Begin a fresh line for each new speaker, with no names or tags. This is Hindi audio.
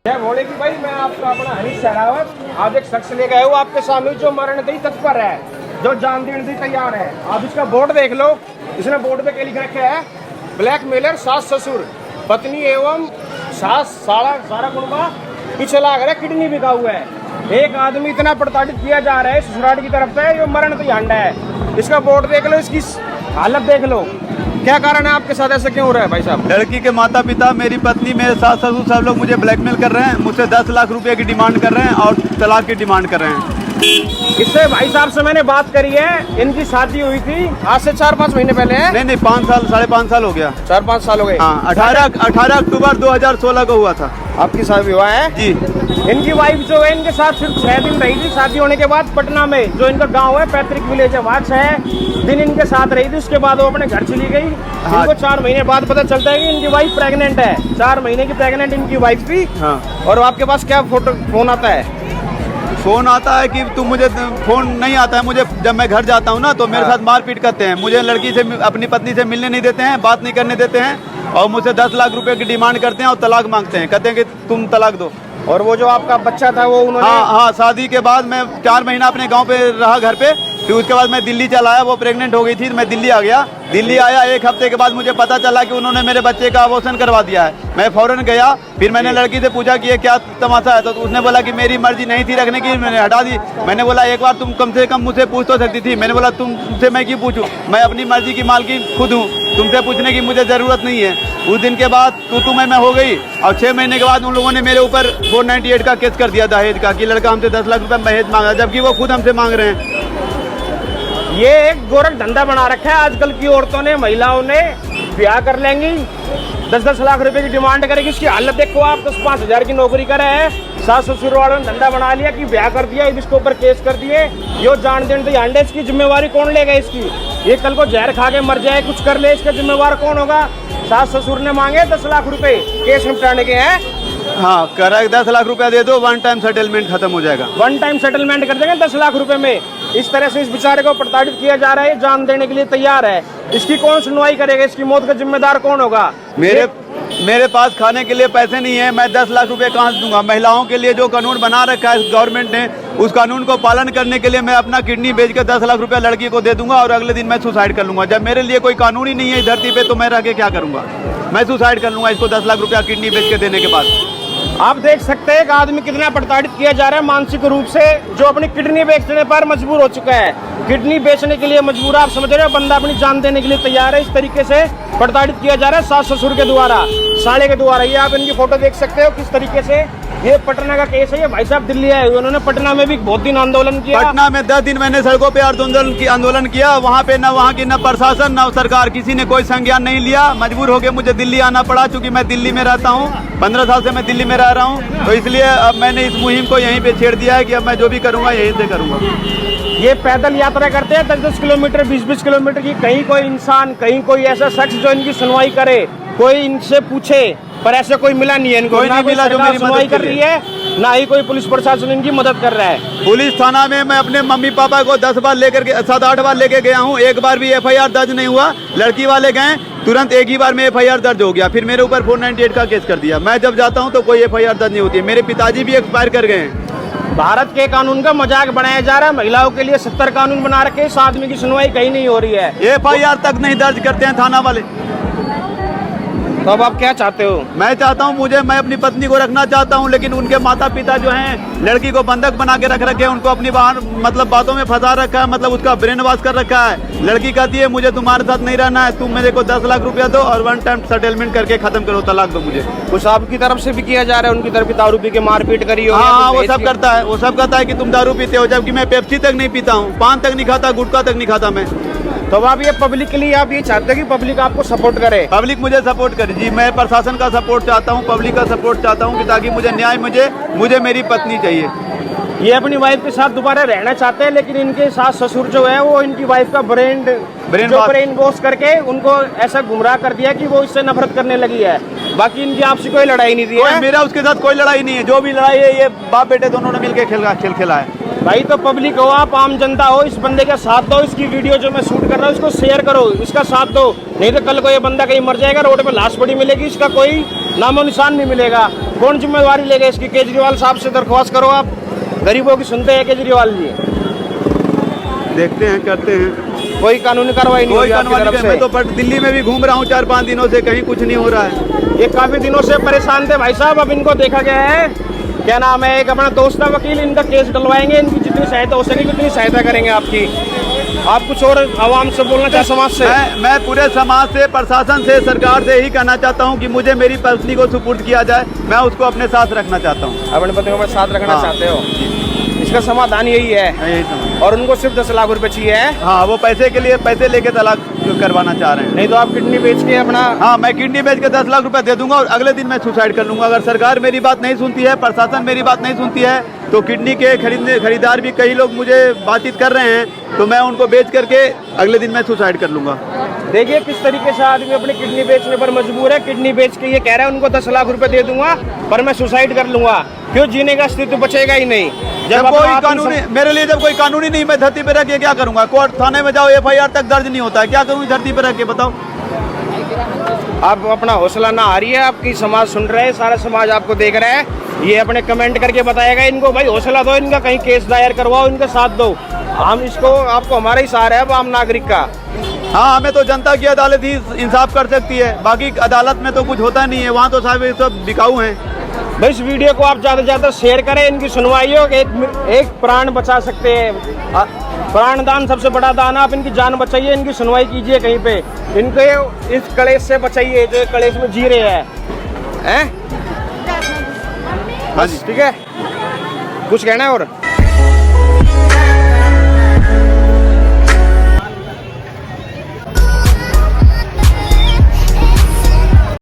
क्या बोले कि भाई मैं आपका अपना हरीश शरावत आज एक शख्स लेके आया हूँ आपके सामने जो मरण दई तत्पर है, जो जान देने दी तैयार है। आप इसका बोर्ड देख लो, इसने बोर्ड पे क्या लिख रखा है, ब्लैकमेलर सास ससुर पत्नी एवं सास सारा कुंबा पीछे लाग रहा है, किडनी बिका हुआ है। एक आदमी इतना प्रताड़ित किया जा रहा है ससुराल की तरफ से, ये मरण दई हंडा है। इसका बोर्ड देख लो, इसकी हालत देख लो, क्या कारण है आपके साथ ऐसा क्यों हो रहा है भाई साहब?
लड़की के माता पिता, मेरी पत्नी, मेरे सास ससुर सब लोग मुझे ब्लैकमेल कर रहे हैं। मुझसे 10 लाख रुपए की डिमांड कर रहे हैं और तलाक की डिमांड कर रहे हैं।
इससे भाई साहब से मैंने बात करी है, इनकी शादी हुई थी आज से 4-5 महीने पहले है?
नहीं 5 साल 5.5 साल हो गया।
4-5 साल हो गए।
हाँ 18 अक्टूबर 2016 को हुआ था।
आपकी शादी हुआ है
जी।
इनकी वाइफ जो है इनके साथ सिर्फ 6 दिन रही थी। शादी होने के बाद पटना में जो इनका गांव है, पैतृक विलेज है, वहाँ 6 दिन इनके साथ रही थी। उसके बाद वो अपने घर चली गई।
हाँ।
इनको 4 महीने बाद पता चलता है कि इनकी वाइफ प्रेग्नेंट है। 4 महीने की प्रेग्नेंट इनकी वाइफ थी।
हाँ।
और आपके पास क्या फोन आता है?
फोन आता है कि तुम मुझे, फोन नहीं आता है मुझे। जब मैं घर जाता हूँ ना तो मेरे साथ मारपीट करते हैं। मुझे लड़की से, अपनी पत्नी से मिलने नहीं देते हैं, बात नहीं करने देते हैं और मुझसे 10 लाख रुपए की डिमांड करते हैं और तलाक मांगते हैं। कहते हैं कि तुम तलाक दो।
और वो जो आपका बच्चा था वो उन्होंने?
हाँ, शादी के बाद मैं 4 महीना अपने गांव पे रहा घर पे। फिर उसके बाद मैं दिल्ली चला आया, वो प्रेग्नेंट हो गई थी, मैं दिल्ली आ गया। दिल्ली आया 1 हफ्ते के बाद मुझे पता चला कि उन्होंने मेरे बच्चे का अबॉर्शन करवा दिया है। मैं फौरन गया, फिर मैंने लड़की से पूछा कि ये क्या तमाशा है, तो उसने बोला कि मेरी मर्जी नहीं थी रखने की, मैंने हटा दी। मैंने बोला एक बार तुम कम से कम मुझसे पूछ तो सकती थी। मैंने बोला तुमसे मैं क्यों पूछूं, मैं अपनी मर्जी की मालकिन खुद हूँ, तुमसे पूछने की मुझे ज़रूरत नहीं है। उस दिन के बाद तू मैं हो गई और 6 महीने के बाद उन लोगों ने मेरे ऊपर 498 का केस कर दिया दहेज का, कि लड़का हमसे 10 लाख रुपए दहेज मांगा, जबकि वो खुद हमसे मांग रहे हैं।
ये एक गोरख धंधा बना रखा है आजकल की औरतों ने, महिलाओं ने। ब्याह कर लेंगी, 10-10 लाख रुपए की डिमांड करेगी। इसकी हालत देखो आप, 10-5 हजार की नौकरी करे है। सास ससुर वालों ने धंधा बना लिया कि ब्याह कर दिया, इसके ऊपर केस कर दिए। यो जान देने तो अंडे, इसकी जिम्मेवारी कौन लेगा इसकी? ये कल को जहर खा के मर जाए, कुछ कर ले, इसका जिम्मेवार कौन होगा? सास ससुर ने मांगे 10 लाख रुपए केस निपटाने के हैं।
हाँ, करा 10 लाख रुपया दे दो, 1 टाइम सेटलमेंट खत्म हो जाएगा।
1 टाइम सेटलमेंट कर देंगे 10 लाख रुपए में। इस तरह से इस बेचारे को प्रताड़ित किया जा रहा है, जान देने के लिए तैयार है। इसकी कौन सुनवाई करेगा? इसकी मौत का जिम्मेदार कौन होगा?
मेरे पास खाने के लिए पैसे नहीं है, मैं 10 लाख रुपए कहाँ से दूंगा? महिलाओं के लिए जो कानून बना रखा है गवर्नमेंट ने, उस कानून को पालन करने के लिए मैं अपना किडनी बेच के 10 लाख रुपया लड़की को दे दूंगा और अगले दिन मैं सुसाइड कर लूंगा। जब मेरे लिए कोई कानून ही नहीं है इस धरती पे, तो मैं रह के क्या करूंगा? मैं सुसाइड कर लूंगा इसको 10 लाख रुपया किडनी बेच के देने के बाद।
आप देख सकते हैं एक आदमी कितना प्रताड़ित किया जा रहा है मानसिक रूप से, जो अपनी किडनी बेचने पर मजबूर हो चुका है। किडनी बेचने के लिए मजबूर, आप समझ रहे हो, बंदा अपनी जान देने के लिए तैयार है। इस तरीके से प्रताड़ित किया जा रहा है सास ससुर के द्वारा, साले के द्वारा। ये आप इनकी फोटो देख सकते हो किस तरीके से। ये पटना का केस है। ये भाई साहब दिल्ली आए हुए, उन्होंने पटना में भी बहुत दिन आंदोलन किया।
पटना में 10 दिन मैंने सड़कों पे आंदोलन किया। वहाँ पे न वहाँ की न प्रशासन न सरकार, किसी ने कोई संज्ञान नहीं लिया। मजबूर होकर मुझे दिल्ली आना पड़ा, क्योंकि मैं दिल्ली में रहता हूँ, 15 साल से मैं दिल्ली में रह रहा हूँ। तो इसलिए अब मैंने इस मुहिम को यहीं पे छेड़ दिया है कि अब मैं जो भी करूँगा यहीं से करूँगा।
ये पैदल यात्रा करते हैं 10-10 किलोमीटर, 20-20 किलोमीटर की। कहीं कोई इंसान, कहीं कोई ऐसा शख्स जो इनकी सुनवाई करे, कोई इनसे पूछे, पर ऐसे कोई मिला नहीं है इनको।
कोई नहीं मिला जो मेरी
सुनवाई कर रही है, ना ही कोई पुलिस प्रशासन इनकी मदद कर रहा है।
पुलिस थाना में मैं अपने मम्मी पापा को 10 बार लेकर 7-8 बार लेके गया हूँ, एक बार भी FIR दर्ज नहीं हुआ। लड़की वाले गए, तुरंत एक ही बार में FIR दर्ज हो गया, फिर मेरे ऊपर 498 का केस कर दिया। मैं जब जाता हूँ तो कोई FIR दर्ज नहीं होती है। मेरे पिताजी भी एक्सपायर कर गए हैं।
भारत के कानून का मजाक बनाया जा रहा है। महिलाओं के लिए 70 कानून बना रखे, इस आदमी की सुनवाई कहीं नहीं हो रही है।
FIR तक नहीं दर्ज करते हैं थाना वाले।
तो अब आप क्या चाहते हो?
मैं चाहता हूं, मैं अपनी पत्नी को रखना चाहता हूं, लेकिन उनके माता पिता जो हैं लड़की को बंधक बना के रख रखे हैं, उनको अपनी बातों में फंसा रखा है, मतलब उसका ब्रेन वॉश कर रखा है। लड़की कहती है मुझे तुम्हारे साथ नहीं रहना है, तुम मेरे को 10 लाख रुपया दो और 1 टाइम सेटलमेंट करके खत्म करो, तलाक दो मुझे।
कुछ आपकी तरफ से भी किया जा रहा है, उनकी तरफ दारू पी के मारपीट करी हो?
हाँ, वो सब करता है। वो सब कहता है कि तुम दारू पीते हो, जबकि मैं पेप्सी तक नहीं पीता हूँ, पान तक नहीं खाता, गुटखा तक नहीं खाता मैं।
तो अब आप ये पब्लिक के लिए आप ये चाहते हैं कि पब्लिक आपको सपोर्ट करे?
पब्लिक मुझे सपोर्ट करे जी। मैं प्रशासन का सपोर्ट चाहता हूँ, पब्लिक का सपोर्ट चाहता हूँ, कि ताकि मुझे न्याय, मुझे मेरी पत्नी चाहिए।
ये अपनी वाइफ के साथ दोबारा रहना चाहते हैं, लेकिन इनके सास ससुर जो है वो इनकी वाइफ का ब्रेन
Brain
जो
wash।
ब्रेन वॉश करके उनको ऐसा गुमराह कर दिया कि वो इससे नफरत करने लगी है। बाकी इनकी आपसे कोई लड़ाई नहीं थी
कोई
है?
मेरा उसके साथ कोई लड़ाई नहीं है, जो भी लड़ाई है ये बाप बेटे दोनों ने मिलकर खेल खेला है।
भाई तो पब्लिक हो, आप आम जनता हो, इस बंदे का साथ दो, इसकी वीडियो जो मैं शूट कर रहा हूँ इसको शेयर करो, इसका साथ दो, नहीं तो कल को ये बंदा कहीं मर जाएगा, रोड पे लाश पड़ी मिलेगी, इसका कोई नामो निशान नहीं मिलेगा। कौन जिम्मेवारी लेगा इसकी? केजरीवाल साहब से दरख्वास्त करो आप, गरीबों की सुनते हैं केजरीवाल जी?
देखते हैं, करते हैं,
कोई कानूनी कार्रवाई नहीं
कोई
होगी आपकी
कानूनी
तरफ से।
मैं तो दिल्ली में भी घूम रहा हूँ 4-5 दिनों से, कहीं कुछ नहीं हो रहा है।
ये काफी दिनों से परेशान थे भाई साहब, अब इनको देखा गया है, क्या नाम है, एक अपना दोस्त था वकील, इनका केस डलवाएंगे, इनकी जितनी सहायता हो सकेगी उतनी सहायता करेंगे आपकी। आप कुछ और आवाम से बोलना चाहे समाज से?
मैं पूरे समाज से, प्रशासन से, सरकार से यही कहना चाहता हूँ कि मुझे मेरी पत्नी को सुपुर्द किया जाए, मैं उसको अपने साथ रखना चाहता हूँ।
अपने पति को साथ रखना
हाँ।
चाहते हो? इसका समाधान यही है,
यही समझ।
और उनको सिर्फ 10 लाख रुपए चाहिए है?
हाँ, वो पैसे के लिए पैसे लेके तलाक करवाना चाह रहे हैं।
नहीं तो आप किडनी बेच के अपना।
हाँ, मैं किडनी बेच के 10 लाख रुपए दे दूंगा और अगले दिन मैं सुसाइड कर लूंगा। अगर सरकार मेरी बात नहीं सुनती है, प्रशासन मेरी बात नहीं सुनती है, तो किडनी के खरीदार भी कई लोग मुझे बातचीत कर रहे हैं, तो मैं उनको बेच करके अगले दिन मैं सुसाइड कर लूंगा।
देखिए किस तरीके से आदमी अपनी किडनी बेचने पर मजबूर है। किडनी बेच के ये कह रहा है उनको 10 लाख रुपए दे दूंगा पर मैं सुसाइड कर लूंगा। क्यों? जीने का अस्तित्व बचेगा ही नहीं।
जब कोई कानूनी मेरे लिए जब कोई कानूनी नहीं, मैं धरती पे रह के क्या करूंगा? कोर्ट थाने में जाओ, FIR तक दर्ज नहीं होता है, क्या करूँ धरती पे रह के, बताओ?
आप अपना हौसला ना हारिए, आपकी समाज सुन रहे हैं, सारा समाज आपको देख रहा है, ये अपने कमेंट करके बताएगा इनको, भाई हौसला दो, इनका कहीं केस दायर करवाओ, इनका साथ दो। हम इसको, आपको हमारा ही सहारा है आम नागरिक का।
हाँ, हमें तो जनता की अदालत ही इंसाफ कर सकती है, बाकी अदालत में तो कुछ होता नहीं है, वहाँ तो साहब ये सब बिकाऊ हैं।
भाई इस वीडियो को आप ज़्यादा से ज़्यादा शेयर करें, इनकी सुनवाई हो, एक प्राण बचा सकते हैं। प्राण दान सबसे बड़ा दान है, आप इनकी जान बचाइए, इनकी सुनवाई कीजिए कहीं पे, इनके इस कलेश से बचाइए जो कलेश में जी रहे हैं।
हाँ जी,
ठीक है, कुछ कहना है और?